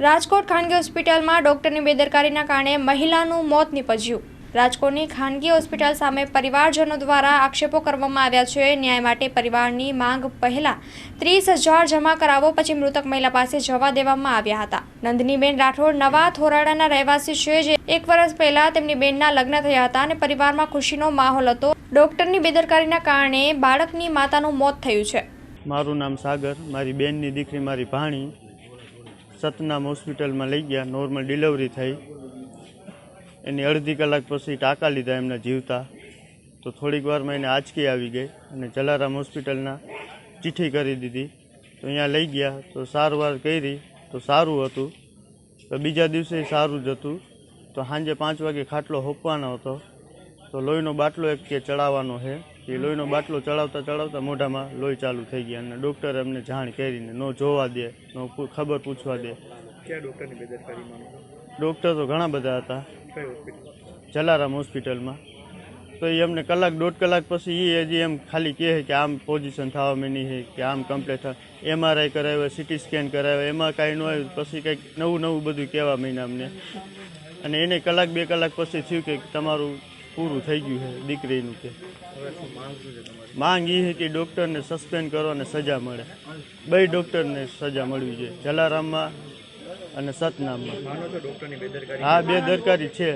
રાજકોટ ખાનગી હોસ્પિટલમાં ડોક્ટરની બેદરકારીના કારણે મહિલાનું મોત નીપજ્યું। રાજકોટની ખાનગી હોસ્પિટલ સામે પરિવારજનો દ્વારા આક્ષેપો કરવામાં આવ્યા છે। ન્યાય માટે પરિવારની માંગ પહેલા 30,000 જમા કરાવો, પછી મૃતક મહિલા પાસે જવા દેવામાં આવ્યા હતા। નંદનીબેન રાઠોડ નવા થોરાડાના રહેવાસી છે, જે 1 વર્ષ પહેલા તેમની બેનના લગ્ન થયા હતા અને પરિવારમાં ખુશીનો માહોલ હતો। ડોક્ટરની બેદરકારીના કારણે બાળકની માતાનું મોત થયું છે। મારું નામ સાગર, મારી બેનની દીકરી મારી ભાણી સતનામ હોસ્પિટલમાં લઈ ગયા। નોર્મલ ડિલિવરી થઈ, એની અડધી કલાક પછી ટાંકા લીધા એમના જીવતા। તો થોડીક વારમાં એને આંચકી આવી ગઈ અને જલારામ હોસ્પિટલના ચિઠ્ઠી કરી દીધી। તો અહીંયા લઈ ગયા તો સારવાર કરી તો સારું હતું, તો બીજા દિવસે સારું જ હતું। તો સાંજે 5 વાગે ખાટલો હોપવાનો હતો, તો લોહીનો બાટલો એક કે ચડાવવાનો છે। એ લોહીનો બાટલો ચડાવતા ચડાવતા મોઢામાં લોહી ચાલુ થઈ ગયા અને ડૉક્ટરે અમને જાણ કરીને ન જોવા દે, ન ખબર પૂછવા દે। ક્યાં ડૉક્ટરની બેદરકારી માનો? ડૉક્ટર તો ઘણા બધા હતા, કઈ હોસ્પિટલ? જલારામ હોસ્પિટલમાં। તો એ અમને કલાક 1.5 કલાક પછી એ હજી એમ ખાલી કહે કે આમ પોઝિશન થવા માંડી છે, કે આમ કમ્પ્લીટ થાય, MRI કરાવ્યો, CT સ્કેન કરાવ્યો, એમાં કાંઈ ન આવ્યું। પછી કંઈક નવું બધું કહેવા માંડ્યા અમને, અને એને કલાક 2 કલાક પછી થયું કે તમારું પૂરું થઈ ગયું છે દીકરીનું। કે માંગ એ છે કે ડૉક્ટરને સસ્પેન્ડ કરો અને સજા મળે, 2 ડૉક્ટરને સજા મળવી જોઈએ, જલારામમાં અને સતનામમાં। માનો છો ડૉક્ટરની બેદરકારી? હા, બેદરકારી છે।